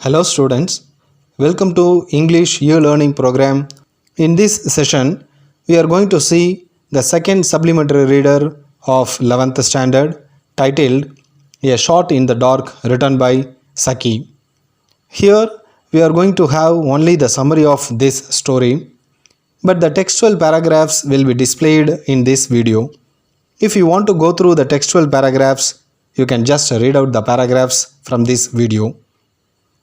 Hello students, welcome to English e-learning program. In this session, we are going to see the second supplementary reader of 11th standard titled A Shot in the Dark written by Saki. Here, we are going to have only the summary of this story, but the textual paragraphs will be displayed in this video. If you want to go through the textual paragraphs, you can just read out the paragraphs from this video.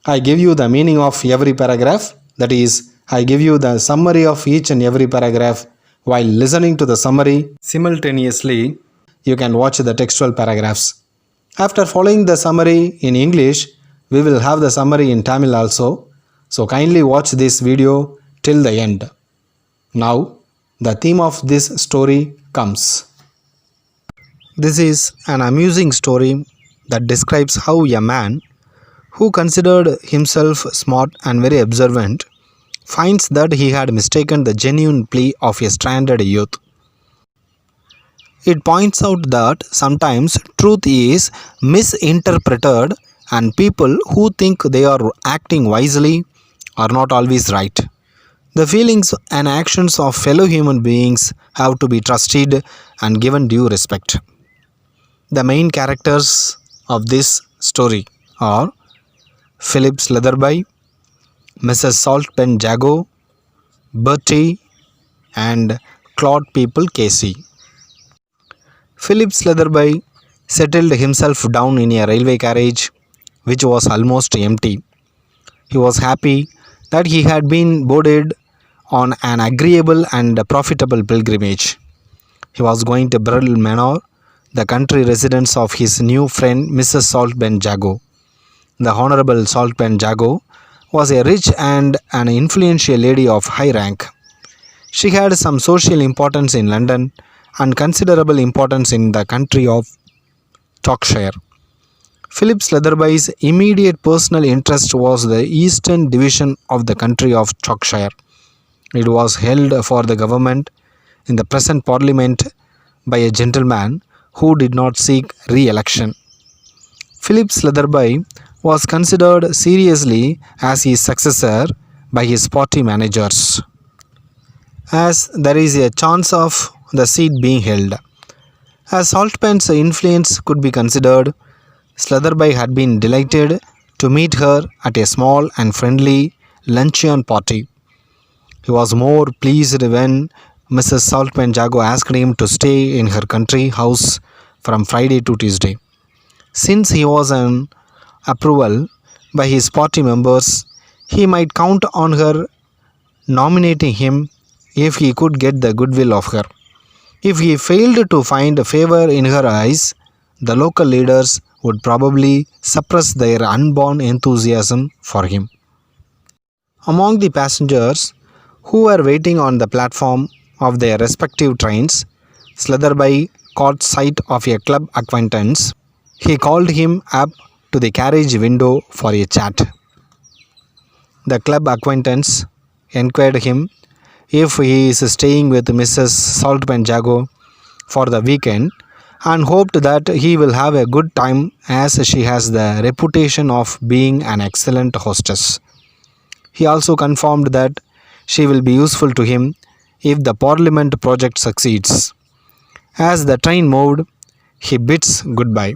I give you the meaning of every paragraph, that is, I give you the summary of each and every paragraph. While listening to the summary simultaneously, you can watch the textual paragraphs. After following the summary in English, we will have the summary in Tamil also. So kindly watch this video till the end. Now, the theme of this story comes. This is an amusing story that describes how a man who considered himself smart and very observant, finds that he had mistaken the genuine plea of a stranded youth. It points out that sometimes truth is misinterpreted and people who think they are acting wisely are not always right. The feelings and actions of fellow human beings have to be trusted and given due respect. The main characters of this story are Philip Slatherby, Mrs. Saltpen Jago, Bertie, and Claude People Casey. Philip Slatherby settled himself down in a railway carriage which was almost empty. He was happy that he had been boarded on an agreeable and profitable pilgrimage. He was going to Burrell Manor, the country residence of his new friend Mrs. Saltpen Jago. The Honorable Saltpen Jago was a rich and an influential lady of high rank. She had some social importance in London and considerable importance in the country of Yorkshire. Philip Slatherby's immediate personal interest was the eastern division of the country of Yorkshire. It was held for the government in the present parliament by a gentleman who did not seek re-election. Philip Slatherby was considered seriously as his successor by his party managers, as there is a chance of the seat being held. As Saltpen's influence could be considered, Slatherby had been delighted to meet her at a small and friendly luncheon party. He was more pleased when Mrs. Saltpen Jago asked him to stay in her country house from Friday to Tuesday. Since he was an approval by his party members, he might count on her nominating him if he could get the goodwill of her. If he failed to find favor in her eyes, the local leaders would probably suppress their unborn enthusiasm for him. Among the passengers who were waiting on the platform of their respective trains, Slatherby caught sight of a club acquaintance. He called him up to the carriage window for a chat. The club acquaintance inquired him if he is staying with Mrs. Saltpen Jago for the weekend and hoped that he will have a good time as she has the reputation of being an excellent hostess. He also confirmed that she will be useful to him if the Parliament project succeeds. As the train moved, he bids goodbye.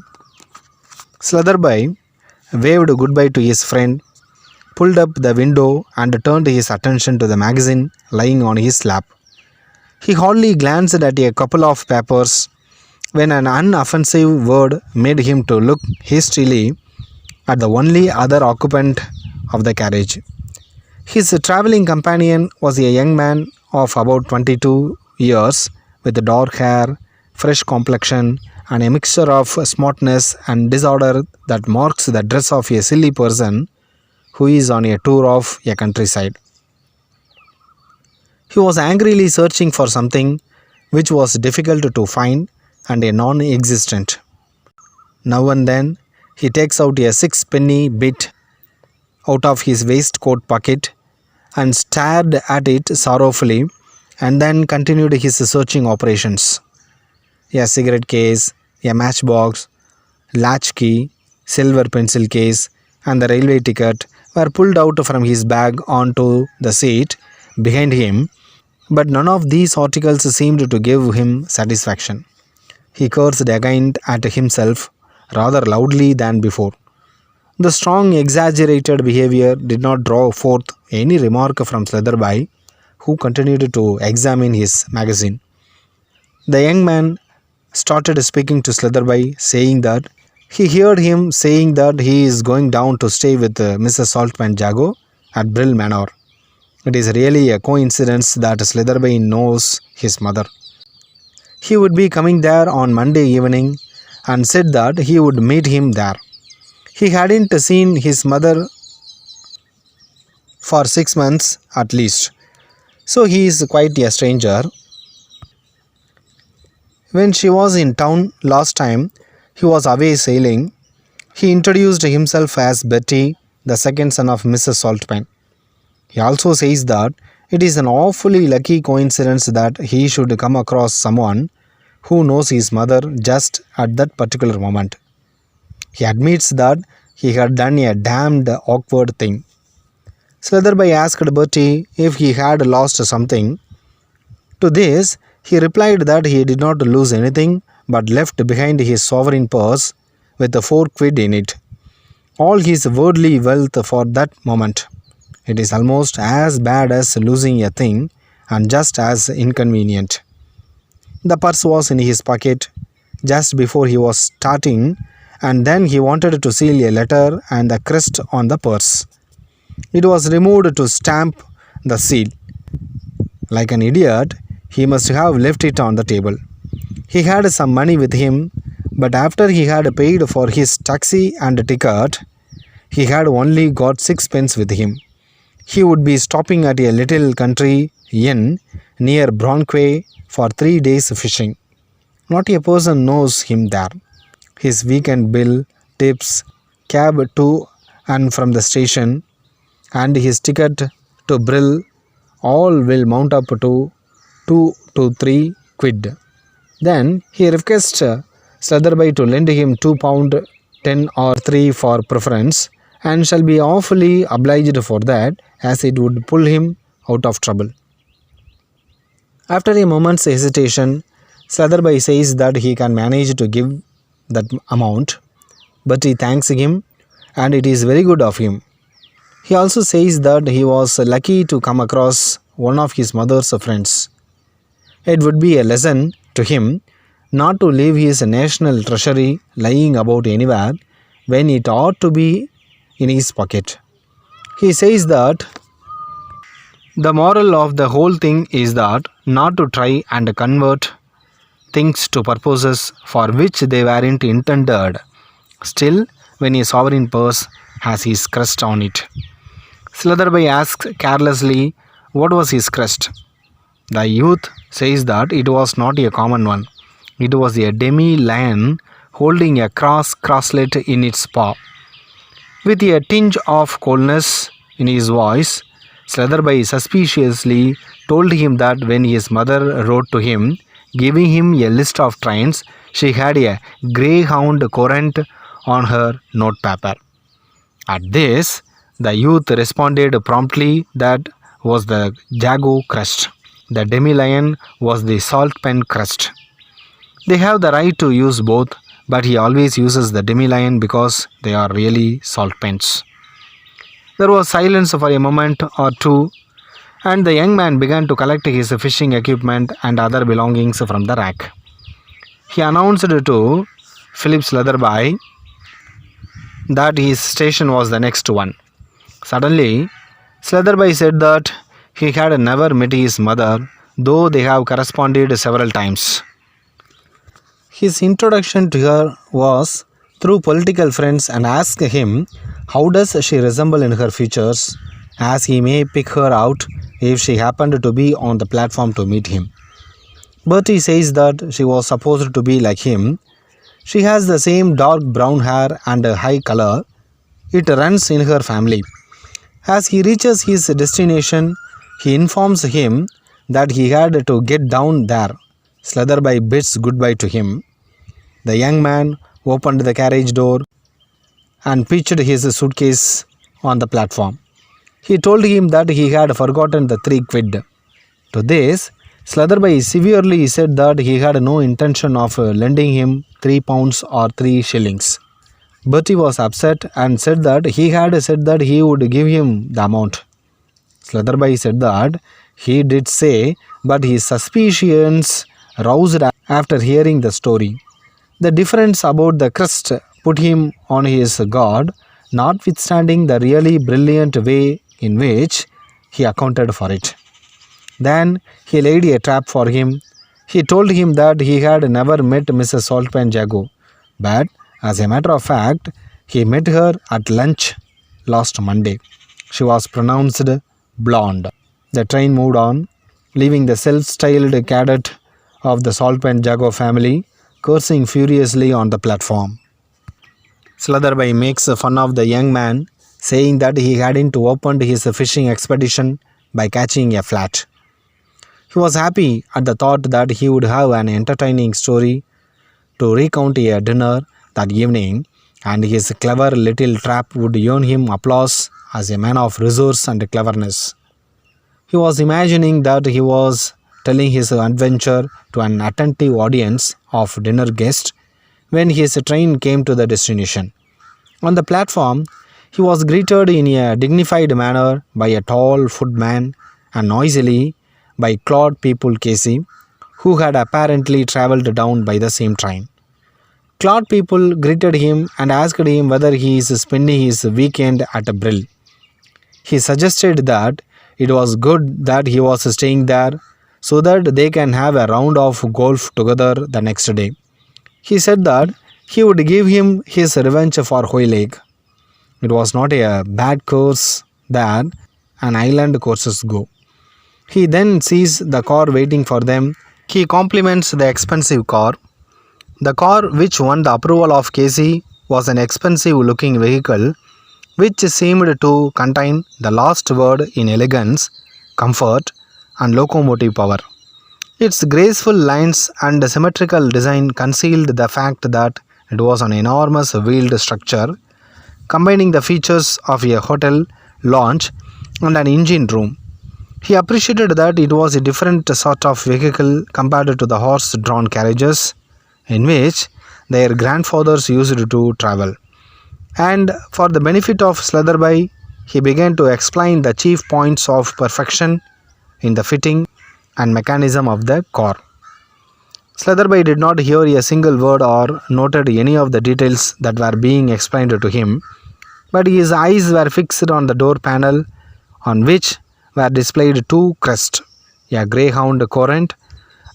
Slatherby waved goodbye to his friend, pulled up the window and turned his attention to the magazine lying on his lap. He hardly glanced at a couple of papers when an unoffensive word made him to look hastily at the only other occupant of the carriage. His travelling companion was a young man of about 22 years with dark hair, fresh complexion, and a mixture of smartness and disorder that marks the dress of a silly person who is on a tour of a countryside. He was angrily searching for something which was difficult to find and a non-existent. Now and then he takes out a six-penny bit out of his waistcoat pocket and stared at it sorrowfully and then continued his searching operations. A cigarette case, a matchbox, latchkey, silver pencil case, and the railway ticket were pulled out from his bag onto the seat behind him, but none of these articles seemed to give him satisfaction. He cursed again at himself rather loudly than before. The strong, exaggerated behavior did not draw forth any remark from Slatherby, who continued to examine his magazine. The young man started speaking to Slatherby, saying that he heard him saying that he is going down to stay with Mrs. Saltman Jago at Brill Manor. It is really a coincidence that Slatherby knows his mother. He would be coming there on Monday evening and said that he would meet him there. He hadn't seen his mother for 6 months at least, so he is quite a stranger. When she was in town last time, he was away sailing. He introduced himself as Betty, the second son of Mrs. Saltman. He also says that it is an awfully lucky coincidence that he should come across someone who knows his mother just at that particular moment. He admits that he had done a damned awkward thing. Slatherby asked Bertie if he had lost something. To this, he replied that he did not lose anything but left behind his sovereign purse with 4 quid in it. All his worldly wealth for that moment. It is almost as bad as losing a thing and just as inconvenient. The purse was in his pocket just before he was starting, and then he wanted to seal a letter and the crest on the purse. It was removed to stamp the seal. Like an idiot, he must have left it on the table. He had some money with him, but after he had paid for his taxi and ticket, he had only got 6 pence with him. He would be stopping at a little country inn near Bronquay for 3 days fishing. Not a person knows him there. His weekend bill, tips, cab to and from the station, and his ticket to Brill all will mount up to 2 to 3 quid. Then he requests Slatherby to lend him £2, 10 or 3 for preference, and shall be awfully obliged for that, as it would pull him out of trouble. After a moment's hesitation, Slatherby says that he can manage to give that amount, but he thanks him and it is very good of him. He also says that he was lucky to come across one of his mother's friends. It would be a lesson to him not to leave his national treasury lying about anywhere when it ought to be in his pocket. He says that the moral of the whole thing is that not to try and convert things to purposes for which they weren't intended. Still, when a sovereign purse has his crest on it. Slatherby asks carelessly what was his crest. The youth says that it was not a common one. It was a demi-lion holding a crosslet in its paw. With a tinge of coldness in his voice, Slatherby suspiciously told him that when his mother wrote to him, giving him a list of trains, she had a greyhound current on her notepaper. At this, the youth responded promptly that was the Jago crest. The demi-lion was the Saltpen crest. They have the right to use both, but he always uses the demi-lion because they are really Saltpens. There was silence for a moment or two, and the young man began to collect his fishing equipment and other belongings from the rack. He announced to Philip Slatherby that his station was the next one. Suddenly, Slatherby said that he had never met his mother, though they have corresponded several times. His introduction to her was through political friends and asked him how does she resemble in her features, as he may pick her out if she happened to be on the platform to meet him. Bertie says that she was supposed to be like him. She has the same dark brown hair and a high color. It runs in her family. As he reaches his destination, he informs him that he had to get down there. Slatherby bids goodbye to him. The young man opened the carriage door and pitched his suitcase on the platform. He told him that he had forgotten the 3 quid. To this, Slatherby severely said that he had no intention of lending him £3 or 3 shillings. Bertie was upset and said that he had said that he would give him the amount. Slatherby said that he did say, but his suspicions roused after hearing the story. The difference about the crust put him on his guard, notwithstanding the really brilliant way in which he accounted for it. Then he laid a trap for him. He told him that he had never met Mrs. Saltpan Jago, but as a matter of fact, he met her at lunch last Monday. She was pronounced blonde. The train moved on, leaving the self-styled cadet of the Saltpan Jago family cursing furiously on the platform. Slatherby makes fun of the young man, saying that he hadn't opened his fishing expedition by catching a flat. He was happy at the thought that he would have an entertaining story to recount at dinner that evening, and his clever little trap would earn him applause as a man of resource and cleverness. He was imagining that he was telling his adventure to an attentive audience of dinner guests when his train came to the destination. On the platform, he was greeted in a dignified manner by a tall footman and noisily by Claude People Casey, who had apparently travelled down by the same train. Claude People greeted him and asked him whether he is spending his weekend at a Brill. He suggested that it was good that he was staying there so that they can have a round of golf together the next day. He said that he would give him his revenge for Hoylake. It was not a bad course that an island courses go. He then sees the car waiting for them. He compliments the expensive car. The car which won the approval of Casey was an expensive looking vehicle which seemed to contain the last word in elegance, comfort, and locomotive power. Its graceful lines and symmetrical design concealed the fact that it was an enormous wheeled structure, combining the features of a hotel, lounge, and an engine room. He appreciated that it was a different sort of vehicle compared to the horse-drawn carriages in which their grandfathers used to travel. And for the benefit of Slatherby, he began to explain the chief points of perfection in the fitting and mechanism of the car. Slatherby did not hear a single word or noted any of the details that were being explained to him, but his eyes were fixed on the door panel on which were displayed 2 crests, a greyhound corrent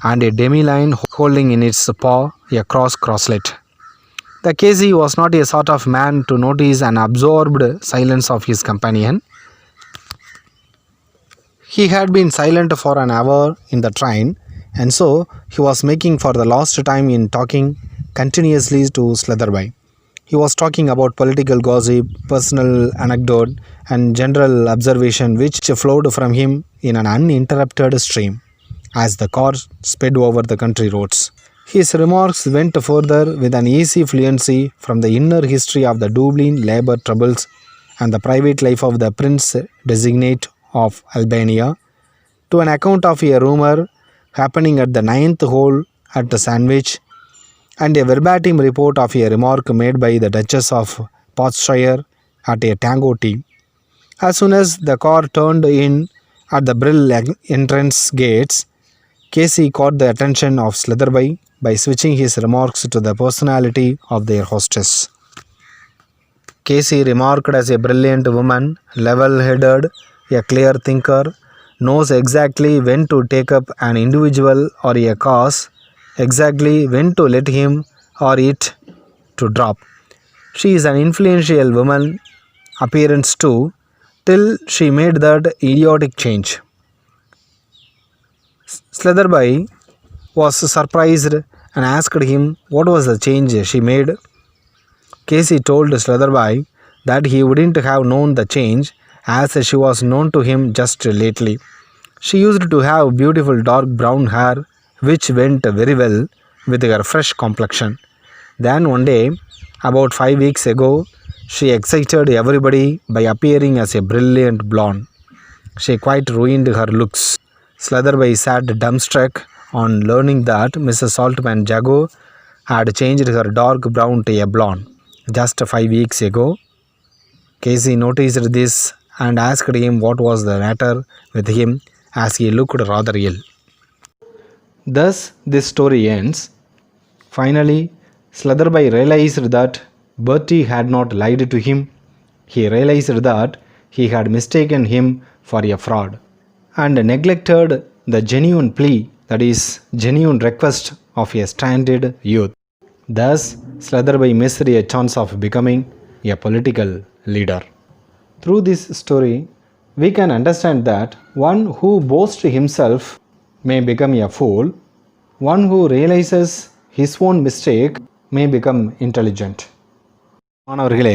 and a demi-line holding in its paw a crosslet. The Casey was not a sort of man to notice an absorbed silence of his companion. He had been silent for an hour in the train, and so he was making for the last time in talking continuously to Slatherby. He was talking about political gossip, personal anecdote, and general observation which flowed from him in an uninterrupted stream as the car sped over the country roads. His remarks went further with an easy fluency from the inner history of the Dublin labour troubles and the private life of the Prince Designate of Albania to an account of a rumour happening at the 9th hole at the Sandwich and a verbatim report of a remark made by the Duchess of Perthshire at a tango tea. As soon as the car turned in at the Brill entrance gates, Casey caught the attention of Slatherby by switching his remarks to the personality of their hostess. Casey, remarked as a brilliant woman, level-headed, a clear thinker, knows exactly when to take up an individual or a cause, exactly when to let him or it to drop. She is an influential woman, appearance too, till she made that idiotic change. Slatherby was surprised and asked him what was the change she made. Casey told Slatherby that he wouldn't have known the change as she was known to him just lately. She used to have beautiful dark brown hair which went very well with her fresh complexion. Then one day, about 5 weeks ago, She excited everybody by appearing as a brilliant blonde. She quite ruined her looks. Slitherby sat dumbstruck on learning that Mrs. Saltman Jago had changed her dark brown to a blonde just 5 weeks ago. Casey noticed this and asked him what was the matter with him as he looked rather ill. Thus, this story ends. Finally, Slitherby realized that Bertie had not lied to him. He realized that he had mistaken him for a fraud and neglected the genuine plea, that is, genuine request of a stranded youth. Thus, Slitherby missed a chance of becoming a political leader. Through this story, we can understand that one who boasts himself may become a fool, one who realizes his own mistake may become intelligent. மாணவர்களே,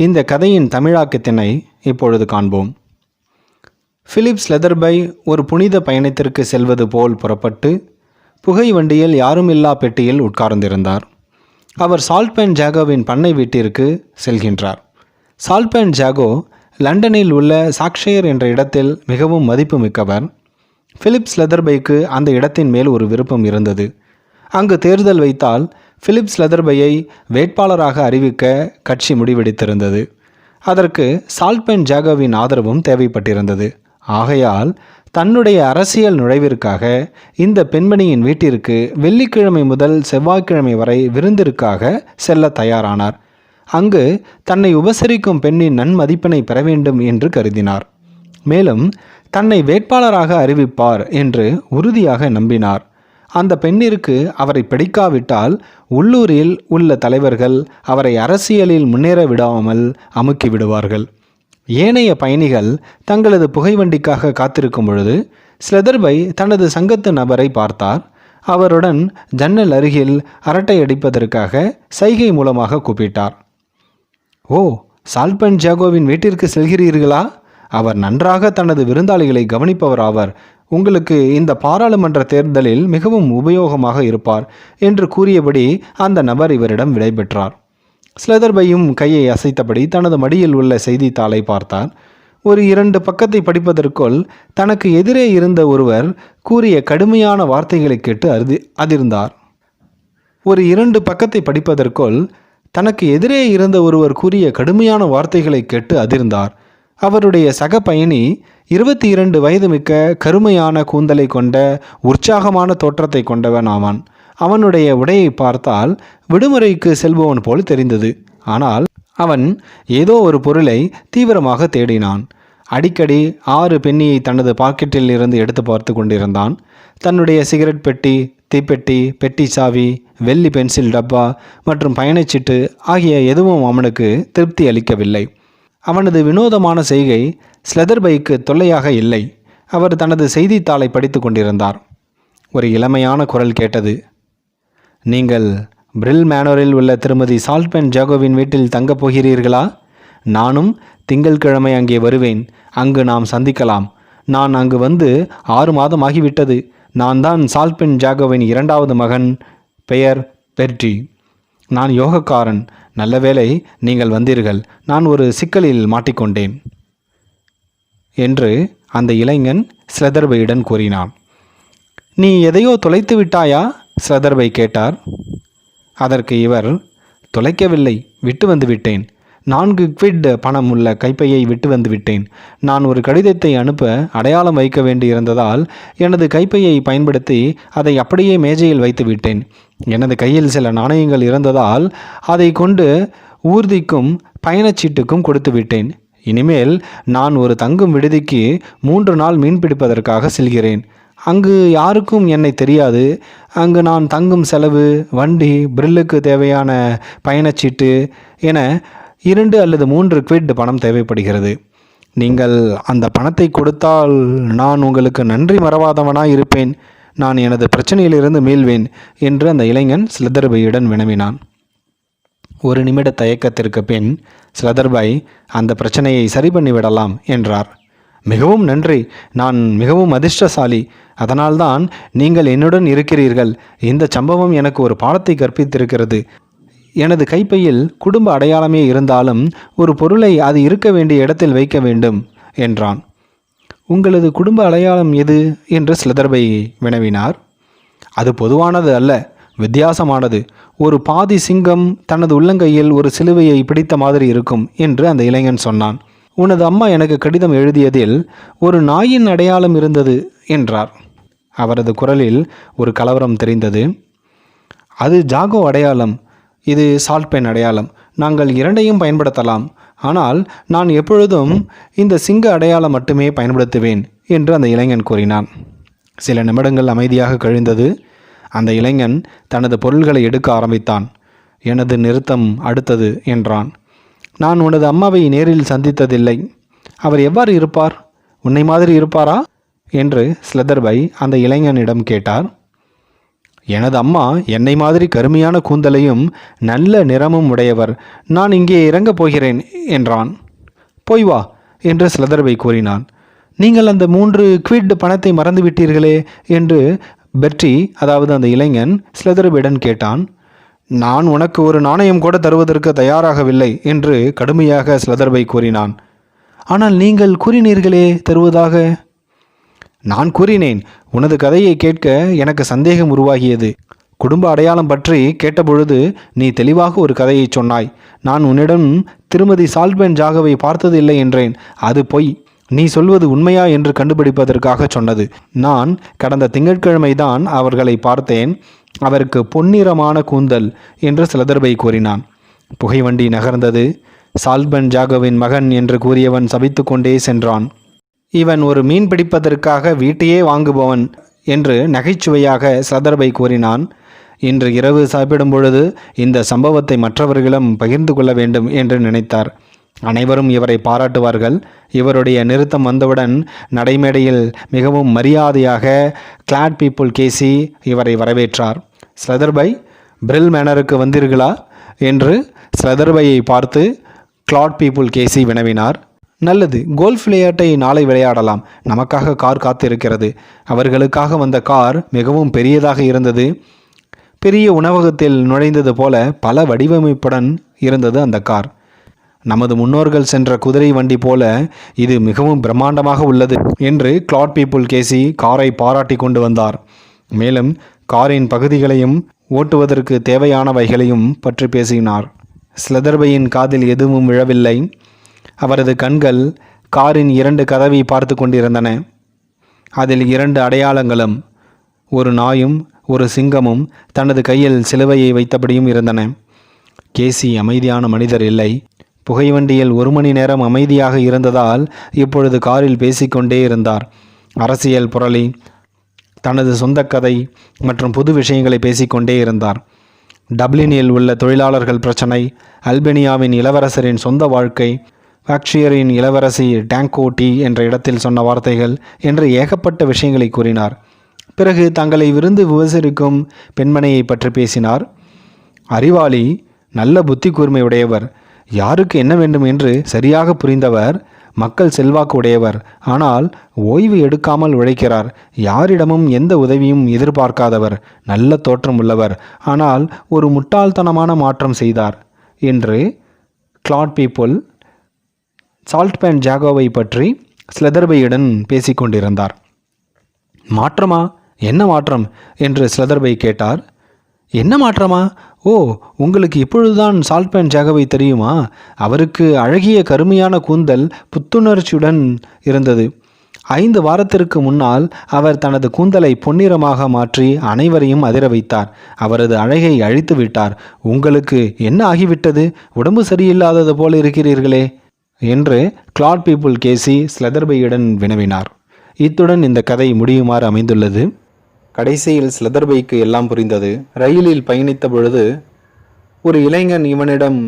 இந்த கதையின் தமிழாக்கத்தினை இப்பொழுது காண்போம். Philip ஸ்லெதர்பை ஒரு புனித பயணத்திற்கு செல்வது போல் புறப்பட்டு புகை வண்டியில் யாருமில்லா பெட்டியில் உட்கார்ந்திருந்தார். அவர் சால்ட்பேன் ஜாகோவின் பண்ணை வீட்டிற்கு செல்கின்றார். சால்ட்பேன் ஜாகோ லண்டனில் உள்ள சாக்ஷயர் என்ற இடத்தில் மிகவும் மதிப்பு மிக்கவர். பிலிப் ஸ்லெதர்பைக்கு அந்த இடத்தின் மேல் ஒரு விருப்பம் இருந்தது. அங்கு தேர்தல் வைத்தால் பிலிப் ஸ்லெதர்பையை வேட்பாளராக அறிவிக்க கட்சி முடிவெடுத்திருந்தது. அதற்கு சால்ட்பேன் ஜாகோவின் ஆதரவும் தேவைப்பட்டிருந்தது. ஆகையால் தன்னுடைய அரசியல் நுழைவிற்காக இந்த பெண்மணியின் வீட்டிற்கு வெள்ளிக்கிழமை முதல் செவ்வாய்க்கிழமை வரை விருந்திற்காக செல்ல தயாரானார். அங்கு தன்னை உபசரிக்கும் பெண்ணின் நன்மதிப்பினை பெற வேண்டும் என்று கருதினார். மேலும் தன்னை வேட்பாளராக அறிவிப்பார் என்று உறுதியாக நம்பினார். அந்த பெண்ணிற்கு அவரை பிடிக்காவிட்டால் உள்ளூரில் உள்ள தலைவர்கள் அவரை அரசியலில் முன்னேற விடாமல் அமுக்கி விடுவார்கள். ஏனைய பயணிகள் தங்களது புகைவண்டிக்காக காத்திருக்கும் பொழுது ஸ்லெதர்பை தனது சங்கத்து நபரை பார்த்தார். அவருடன் ஜன்னல் அருகில் அரட்டை அடிப்பதற்காக சைகை மூலமாக கூப்பிட்டார். ஓ, சால்ட்பேன் ஜாகோவின் வீட்டிற்கு செல்கிறீர்களா? அவர் நன்றாக தனது விருந்தாளிகளை கவனிப்பவர் ஆவர். உங்களுக்கு இந்த பாராளுமன்ற தேர்தலில் மிகவும் உபயோகமாக இருப்பார் என்று கூறியபடி அந்த நபர் இவரிடம் விடைபெற்றார். ஸ்லெதர்பையும் கையை அசைத்தபடி தனது மடியில் உள்ள செய்தித்தாளை பார்த்தார். ஒரு 2 பக்கத்தை படிப்பதற்குள் தனக்கு எதிரே இருந்த ஒருவர் கூறிய கடுமையான வார்த்தைகளை கேட்டு அதிர்ந்தார். ஒரு 2 பக்கத்தை படிப்பதற்குள் தனக்கு எதிரே இருந்த ஒருவர் கூறிய கடுமையான வார்த்தைகளை கேட்டு அதிர்ந்தார். அவருடைய சக பயணி 22 வயது மிக்க கருமையான கூந்தலை கொண்ட உற்சாகமான தோற்றத்தை கொண்டவன் ஆவான். அவனுடைய உடையை பார்த்தால் விடுமுறைக்கு செல்பவன் போல் தெரிந்தது. ஆனால் அவன் ஏதோ ஒரு பொருளை தீவிரமாக தேடினான். அடிக்கடி 6 பென்னியை தனது பாக்கெட்டில் இருந்து எடுத்து பார்த்து கொண்டிருந்தான். தன்னுடைய சிகரெட் பெட்டி, தீப்பெட்டி, பெட்டி சாவி, வெள்ளி பென்சில் டப்பா மற்றும் பயணச்சீட்டு ஆகிய எதுவும் அவனுக்கு திருப்தி அளிக்கவில்லை. அவனது வினோதமான செய்கை ஸ்லெதர்பைக்கு தொல்லையாக இல்லை. அவர் தனது செய்தித்தாளை படித்து கொண்டிருந்தார். ஒரு இளமையான குரல் கேட்டது. நீங்கள் பிரில் மேனோரில் உள்ள திருமதி சால்ட்பேன் ஜாகோவின் வீட்டில் தங்கப் போகிறீர்களா? நானும் திங்கள்கிழமை அங்கே வருவேன். அங்கு நாம் சந்திக்கலாம். நான் அங்கு வந்து 6 மாதம் ஆகிவிட்டது. நான் தான் சால்ட்பேன் ஜாகோவின் 2வது மகன். பெயர் பெர்டி. நான் யோகக்காரன். நல்ல வேளை நீங்கள் வந்தீர்கள். நான் ஒரு சிக்கலில் மாட்டிக்கொண்டேன் என்று அந்த இளைஞன் ஸ்லெதர்பையிடம் கூறினான். நீ எதையோ தொலைத்து விட்டாயா? ஸ்லெதர்பை கேட்டார். அதற்கு இவர், தொலைக்கவில்லை, விட்டு வந்து விட்டேன். 4 குவிட் பணம் உள்ள கைப்பையை விட்டு வந்து விட்டேன். நான் ஒரு கடிதத்தை அனுப்ப அடையாளம் வைக்க வேண்டியிருந்ததால் எனது கைப்பையை பயன்படுத்தி அதை அப்படியே மேஜையில் வைத்து விட்டேன். எனது கையில் சில நாணயங்கள் இருந்ததால் அதை கொண்டு ஊர்திக்கும் பயணச்சீட்டுக்கும் கொடுத்து விட்டேன். இனிமேல் நான் ஒரு தங்கும் விடுதிக்கு 3 நாள் மீன் பிடிப்பதற்காக செல்கிறேன். அங்கு யாருக்கும் என்னை தெரியாது. அங்கு நான் தங்கும் செலவு, வண்டி, பிரில்லுக்கு தேவையான பயணச்சீட்டு என 2 அல்லது 3 குவிட் பணம் தேவைப்படுகிறது. நீங்கள் அந்த பணத்தை கொடுத்தால் நான் உங்களுக்கு நன்றி மறவாதவனாய் இருப்பேன். நான் எனது பிரச்சனையிலிருந்து மீள்வேன் என்று அந்த இளைஞன் ஸ்லெதர்பையுடன் வினவினான். 1 நிமிட தயக்கத்திற்கு பின் ஸ்லெதர்பை அந்த பிரச்சனையை சரி பண்ணிவிடலாம் என்றார். மிகவும் நன்றி. நான் மிகவும் அதிர்ஷ்டசாலி. அதனால்தான் நீங்கள் என்னுடன் இருக்கிறீர்கள். இந்த சம்பவம் எனக்கு ஒரு பாடத்தை கற்பித்திருக்கிறது. எனது கைப்பையில் குடும்ப அடையாளமே இருந்தாலும் ஒரு பொருளை அது இருக்க வேண்டிய இடத்தில் வைக்க வேண்டும் என்றான். உங்களது குடும்ப அடையாளம் எது என்று ஸ்லெதர்பை வினவினார். அது பொதுவானது அல்ல, வித்தியாசமானது. ஒரு பாதி சிங்கம் தனது உள்ளங்கையில் ஒரு சிலுவையை பிடித்த மாதிரி இருக்கும் என்று அந்த இளைஞன் சொன்னான். உனது அம்மா எனக்கு கடிதம் எழுதியதில் ஒரு நாயின் அடையாளம் இருந்தது என்றார். அவரது குரலில் ஒரு கலவரம் தெரிந்தது. அது ஜாகோ அடையாளம், இது சால்ட் பென் அடையாளம். நாங்கள் இரண்டையும் பயன்படுத்தலாம். ஆனால் நான் எப்பொழுதும் இந்த சிங்க அடையாளம் மட்டுமே பயன்படுத்துவேன் என்று அந்த இளைஞன் கூறினான். சில நிமிடங்கள் அமைதியாக கழிந்தது. அந்த இளைஞன் தனது பொருள்களை எடுக்க ஆரம்பித்தான். எனது நிறுத்தம் அடுத்தது என்றான். நான் உனது அம்மாவை நேரில் சந்தித்ததில்லை. அவர் எவ்வாறு இருப்பார்? உன்னை மாதிரி இருப்பாரா என்று ஸ்லெதர்பை அந்த இளைஞனிடம் கேட்டார். எனது அம்மா என்னை மாதிரி கருமையான கூந்தலையும் நல்ல நிறமும் உடையவர். நான் இங்கே இறங்கப் போகிறேன் என்றான். போய் வா என்று ஸ்லெதர்பை கூறினான். நீங்கள் அந்த 3 குவிட் பணத்தை மறந்துவிட்டீர்களே என்று பெர்டி, அதாவது அந்த இளைஞன், ஸ்லெதர்பையுடன் கேட்டான். நான் உனக்கு ஒரு நாணயம் கூட தருவதற்கு தயாராகவில்லை என்று கடுமையாக ஸ்லெதர்பை கூறினான். ஆனால் நீங்கள் கூறினீர்களே தருவதாக. நான் கூறினேன். உனது கதையை கேட்க எனக்கு சந்தேகம் உருவாகியது. குடும்ப அடையாளம் பற்றி கேட்டபொழுது நீ தெளிவாக ஒரு கதையை சொன்னாய். நான் உன்னிடம் திருமதி சால்ட்பென் ஜாகோவை பார்த்தது இல்லை என்றேன். அது பொய். நீ சொல்வது உண்மையா என்று கண்டுபிடிப்பதற்காக சொன்னது. நான் கடந்த திங்கட்கிழமை தான் அவர்களை பார்த்தேன். அவருக்கு பொன்னிறமான கூந்தல் என்று ஸ்லெதர்பை கூறினான். புகைவண்டி நகர்ந்தது. சால்ட்பென் ஜாகோவின் மகன் என்று கூறியவன் சபித்து கொண்டே சென்றான். இவன் ஒரு மீன் பிடிப்பதற்காக வீட்டையே வாங்குபவன் என்று நகைச்சுவையாக ஸ்லெதர்பை கூறினான். இன்று இரவு சாப்பிடும் பொழுது இந்த சம்பவத்தை மற்றவர்களும் பகிர்ந்து கொள்ள வேண்டும் என்று நினைத்தார். அனைவரும் இவரை பாராட்டுவார்கள். இவருடைய நிறுத்தம் வந்தவுடன் நடைமேடையில் மிகவும் மரியாதையாக கிளாட் பீப்புள் கேசி இவரை வரவேற்றார். ஸ்லெதர்பை, பிரில் மேனருக்கு வந்தீர்களா என்று ஸ்லெதர்பையை பார்த்து கிளாட் பீப்புள் கேசி வினவினார். நல்லது, கோல்ஃப் விளையாட்டை நாளை விளையாடலாம். நமக்காக கார் காத்திருக்கிறது. அவர்களுக்காக வந்த கார் மிகவும் பெரியதாக இருந்தது. பெரிய உணவகத்தில் நுழைந்தது போல பல வடிவமைப்புடன் இருந்தது அந்த கார். நமது முன்னோர்கள் சென்ற குதிரை வண்டி போல இது மிகவும் பிரம்மாண்டமாக உள்ளது என்று கிளாட் பீப்புள் கேசி காரை பாராட்டி கொண்டு வந்தார். மேலும் காரின் பகுதிகளையும் ஓட்டுவதற்கு தேவையானவைகளையும் பற்றி பேசினார். ஸ்லெதர்பையின் காதில் எதுவும் விழவில்லை. அவரது கண்கள் காரின் 2 கதவை பார்த்து கொண்டிருந்தன. அதில் 2 அடையாளங்களும், ஒரு நாயும் ஒரு சிங்கமும் தனது கையில் சிலுவையை வைத்தபடியும் இருந்தன. கேசி அமைதியான மனிதர் இல்லை. புகைவண்டியில் 1 மணி நேரம் அமைதியாக இருந்ததால் இப்பொழுது காரில் பேசிக்கொண்டே இருந்தார். அரசியல் புரளி, தனது சொந்த கதை மற்றும் புது விஷயங்களை பேசிக்கொண்டே இருந்தார். டப்ளினில் உள்ள தொழிலாளர்கள் பிரச்சனை, அல்பேனியாவின் இளவரசரின் சொந்த வாழ்க்கை, வாக்ஷியரின் இளவரசி டாங்கோட்டி என்ற இடத்தில் சொன்ன வார்த்தைகள் என்று ஏகப்பட்ட விஷயங்களை கூறினார். பிறகு தங்களை விருந்து உபசரிக்கும் பெண்மணியை பற்றி பேசினார். அறிவாளி, நல்ல புத்தி கூர்மை உடையவர், யாருக்கு என்ன வேண்டும் என்று சரியாக புரிந்தவர், மக்கள் செல்வாக்கு உடையவர், ஆனால் ஓய்வு எடுக்காமல் உழைக்கிறார், யாரிடமும் எந்த உதவியும் எதிர்பார்க்காதவர், நல்ல தோற்றம் உள்ளவர், ஆனால் ஒரு முட்டாள்தனமான மாற்றம் செய்தார் என்று கிளாட் பீப்புள் சால்ட்பென் ஜாகோவை பற்றி ஸ்லெதர்பையுடன் பேசிக்கொண்டிருந்தார். மாற்றமா? என்ன மாற்றம் என்று ஸ்லெதர்பை கேட்டார். என்ன மாற்றமா? ஓ, உங்களுக்கு இப்பொழுதுதான் சால்ட்பென் ஜாகோவை தெரியுமா? அவருக்கு அழகிய கருமையான கூந்தல் புத்துணர்ச்சியுடன் இருந்தது. 5 வாரத்திற்கு முன்னால் அவர் தனது கூந்தலை பொன்னிறமாக மாற்றி அனைவரையும் அதிர வைத்தார். அவரது அழகை அழித்து விட்டார். உங்களுக்கு என்ன ஆகிவிட்டது? உடம்பு சரியில்லாதது போல இருக்கிறீர்களே என்று கிளாட் பீப்புள் கேசி ஸ்லெதர்பையுடன் வினவினார். இத்துடன் இந்த கதை முடியுமாறு அமைந்துள்ளது. கடைசியில் ஸ்லெதர்பைக்கு எல்லாம் புரிந்தது. ரயிலில் பயணித்த பொழுது ஒரு இளைஞன் இவனிடம்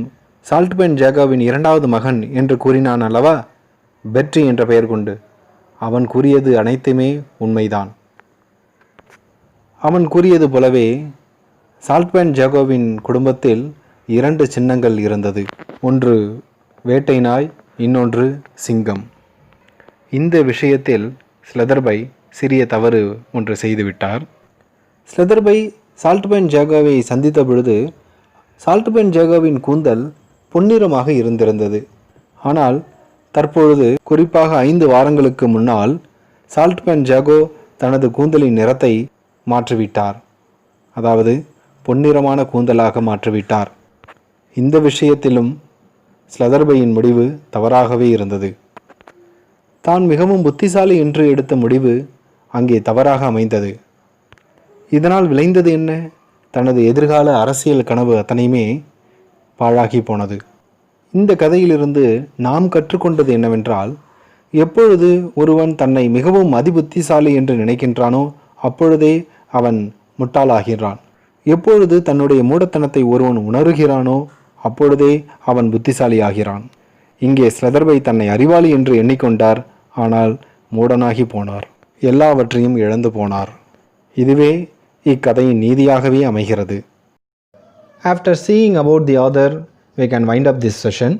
சால்ட்பென் ஜாகோவின் 2வது மகன் என்று கூறினான் அல்லவா, பெர்டி என்ற பெயர் கொண்டு. அவன் கூறியது அனைத்துமே உண்மைதான். அவன் கூறியது போலவே சால்ட்பென் ஜாகோவின் குடும்பத்தில் 2 சின்னங்கள் இருந்தது. ஒன்று வேட்டை நாய், இன்னொன்று சிங்கம். இந்த விஷயத்தில் ஸ்லெதர்பை சிறிய தவறு ஒன்று செய்துவிட்டார். ஸ்லெதர்பை சால்ட்பென் ஜாகோவை சந்தித்த பொழுது சால்ட்பென் ஜேகோவின் கூந்தல் பொன்னிறமாக இருந்திருந்தது. ஆனால் தற்பொழுது, குறிப்பாக 5 வாரங்களுக்கு முன்னால், சால்ட்பென் ஜேகோ தனது கூந்தலின் நிறத்தை மாற்றிவிட்டார். அதாவது பொன்னிறமான கூந்தலாக மாற்றிவிட்டார். இந்த விஷயத்திலும் ஸ்லதர்பையின் முடிவு தவறாகவே இருந்தது. தான் மிகவும் புத்திசாலி என்று எடுத்த முடிவு அங்கே தவறாக அமைந்தது. இதனால் விளைந்தது என்ன? தனது எதிர்கால அரசியல் கனவு அத்தனையுமே பாழாகி போனது. இந்த கதையிலிருந்து நாம் கற்றுக்கொண்டது என்னவென்றால், எப்பொழுது ஒருவன் தன்னை மிகவும் அதிபுத்திசாலி என்று நினைக்கின்றானோ அப்பொழுதே அவன் முட்டாளாகிறான். எப்பொழுது தன்னுடைய மூடத்தனத்தை ஒருவன் உணர்கிறானோ அப்பொழுதே அவன் புத்திசாலியாகிறான். இங்கே ஸ்லதர்பை தன்னை அறிவாளி என்று எண்ணிக்கொண்டார். ஆனால் மூடனாகி போனார். எல்லாவற்றையும் இழந்து போனார். இதுவே இக்கதையின் நீதியாகவே அமைகிறது. After seeing about the author, we can wind up this session.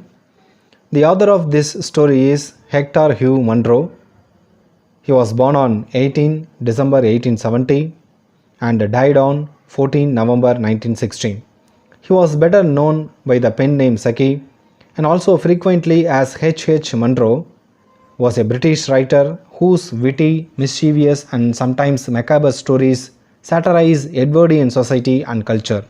The author of this story is Hector Hugh Munro. He was born on 18 December 1870 and died on 14 November 1916. He was better known by the pen name Saki and also frequently as H.H. Munro. Was a British writer whose witty, mischievous and sometimes macabre stories satirize Edwardian society and culture.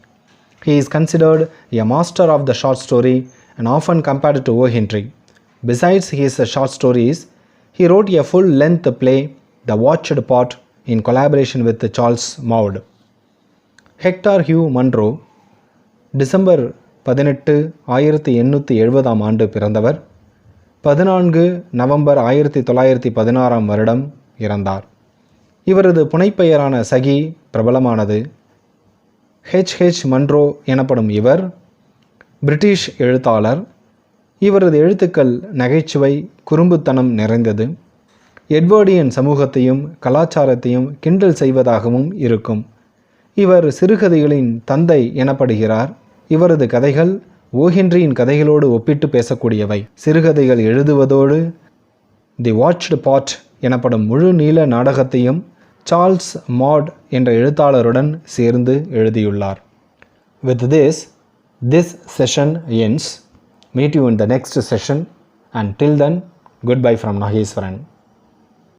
He is considered a master of the short story and often compared to O. Henry. Besides his short stories, he wrote a full-length play, The Watched Pot, in collaboration with Charles Maud. Hector Hugh Munro, December 18, 1870 ஆண்டு பிறந்தவர். 14 November 1916 வருடம் இறந்தார். இவரது புனைப்பெயரான சகி பிரபலமானது. H.H. Munro எனப்படும் இவர் British எழுத்தாளர். இவரது எழுத்துக்கள் நகைச்சுவை, குறும்புத்தனம் நிறைந்தது. எட்வர்டியன் சமூகத்தையும் கலாச்சாரத்தையும் கிண்டல் செய்வதாகவும் இருக்கும். இவர் சிறுகதைகளின் தந்தை எனப்படுகிறார். இவரது கதைகள் ஓஹென்ரியின் கதைகளோடு ஒப்பிட்டு பேசக்கூடியவை. சிறுகதைகள் எழுதுவதோடு தி வாட்ச்டு பாட் எனப்படும் முழு நீள நாடகத்தையும் சார்ல்ஸ் மாட் என்ற எழுத்தாளருடன் சேர்ந்து எழுதியுள்ளார். With this session ends. Meet you in the next session and till then, goodbye from Nageswaran.